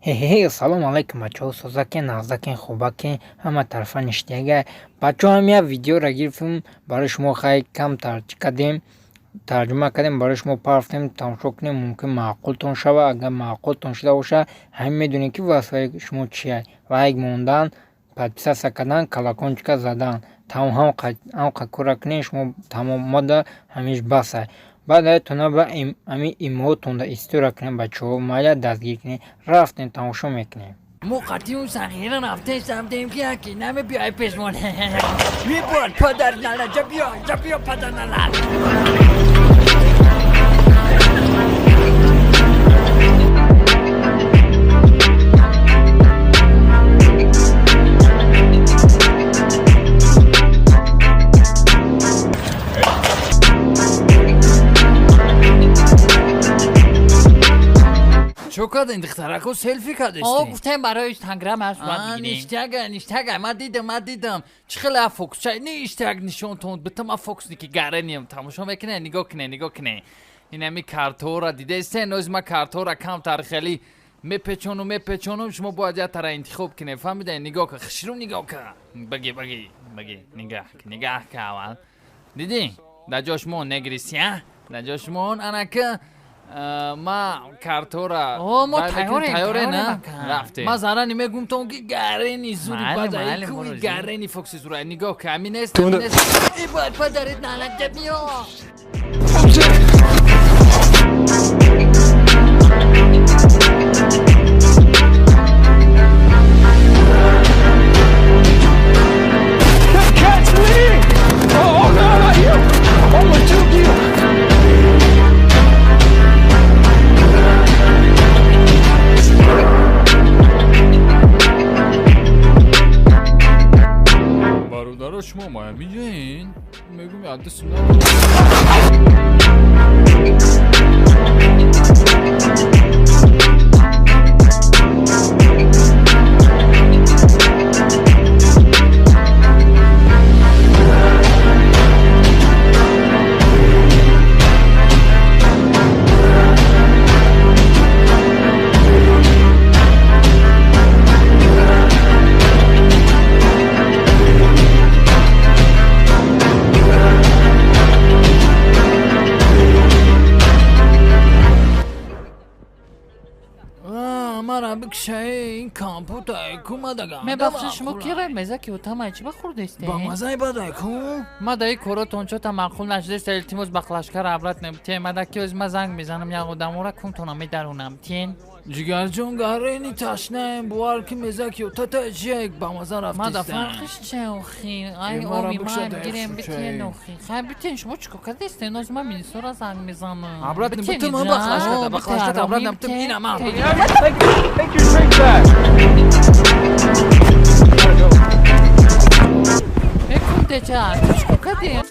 салом алайкум бачаҳо, созакен, нағзакен, хубакен, ҳама тарафа ништияга. Бачаҳо ҳам як видеоро гирифтем, барои шумо хай кам тарҷума кардем, барои шумо пафтем, тамошо кунем, мумкин маъқултон шава. Агар маъқултон шуда боша, ҳамин медонем ки вазифаи шумо чия. Лайк мондан, подписация кардан, колокольчика задан. Ҳам кора кунем, шумо тамомода ҳамиш баса. بعد تونه با امی ایمو تونده استورا کنیم بچه ها مایا دستگیر کنیم رفتیم تماشا میکنیم موقتی اون سخیره رفتیم سمتیم که یکی نمی بیای پیشمونه میبود پدر نالا جا بیا پدر نالا چو کردین دخترکو سلفی کردستی؟ گفتم برای اینستاگرام هست باید بگیریم نیشتگ من دیدم چه خیلی فوکس چای نیشتگ نشون توند به تمام فوکس نیکی گره نیم تماشا میکنه نگاه کنه این همی کارتورا دیده است نوز ما کارتورا کم تاریخی میپچونم شما باید یه ترا انتخاب کنه فهمیده نگاه که خشرو نگاه که بگی نگاه که اول دیدی در جاشمون نگریسیه در جاشمون انا که ما کارتورا ما تایوره نه رفته ما زارانی میگم تو که گرینی زوری بدایی کوی گرینی فوکسی زوری نگاه که همین است ای باید پدرت نالنجه بیا شما ما میگین میگم یادتون این کامپوت ایکو ببخشید شما کی رای مزکی و تمای چی بخورده استی؟ با مزای بد ایکو؟ دایی کورو تونچو تا معقول نشده است التیموس بخلشکر عبرت نمیتیم دکی از زنگ میزنم یا آدمورا کنتونم میدرونم تین جگر جون گرینی تشنه بوار که مزکی و تا جیک با مزا رفت است فرقش چه اوخی ای اومی من گیرم بیتین اوخی خیلی بیتین شما چیکو کرده استی نوز من مینیسورا زنگ میزنم عبرت نمیتیم من بخلشکر عبرت نمیتیم اینم بکنده چه چیکو کرده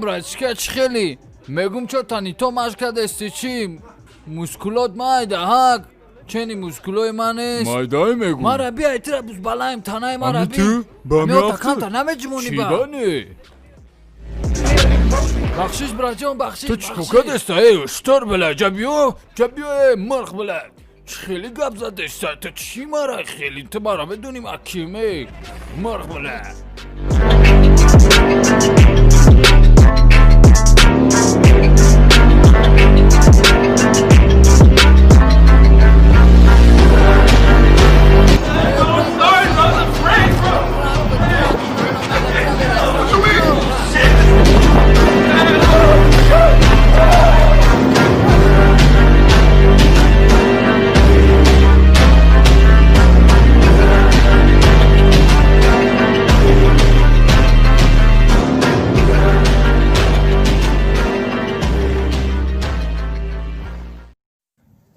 برای چی خیلی میگم چه تانی تو مشک کرده استی چی موسکولات مایده هک چنی موسکولای من است مایده میگم ما را بیا ایتر بوز بالایم تانای ما را بیا میو تکان تا نمیجمونی با چیدانی بخشش برای جان بخشش تو چکو کرده استی اشتر بله جبیو مرخ بله خیلی گب زده استی تو چی ماره خیلی تو ماره بدونیم اکیمه مرخ بله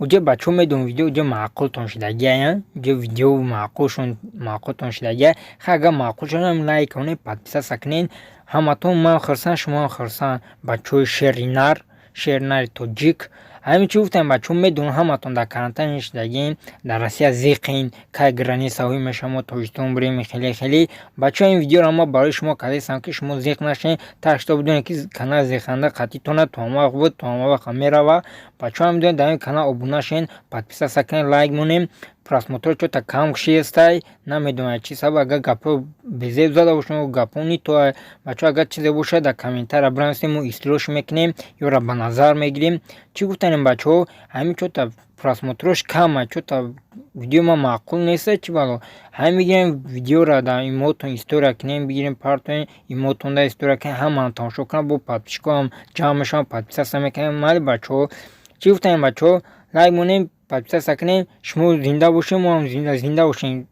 اونجا بچه ها میدون ویدیو اونجا معقول تون شدگی هستن اونجا ویدیو معقول تون شدگی خیلی معقول شدن لایک کنین پادپیسه کنین همتون من خرسان شما خرسان بچه های شیرنر توجیک ҳамин чӣ гуфтем бачаҳо медонам ҳаматон дар карантин ништагин дар Россия зиқин кай границаҳои мешамо тоҷикистон бурем хеле бачаҳо ин видеоро ма барои шумо кардистам ки шумо зиқ нашен такшто бидонед ки канал зиқанда қатитона то ҳама вақт буд то ҳама вақт мерава бачаҳо медонед дар ин канал обуна шен подписаться кунед лайк монем просмотр чота кам шистай намедонам чӣ сабаб агар гапҳо безеб зада бошем гапҳо не то бачаҳо агар чизе бошад дар комментария бинависем мо ислош мекунем ёра ба назар мегирем чӣ гуфтанем бачаҳо ҳамин чота просмотрош кама чота видео ма маъқул нест чӣ бало ҳам бигирем видеора дар имотон история кунем бигирем партоем имотонда история кунем ҳамаам тамошо кунам бо подписчикоам ҷамъ мешавам подписация мекунем майли бачаҳо чӣ гуфтанем бачаҳо лайк монем подписация кунем шумо зинда бошем мо ҳам зинда бошем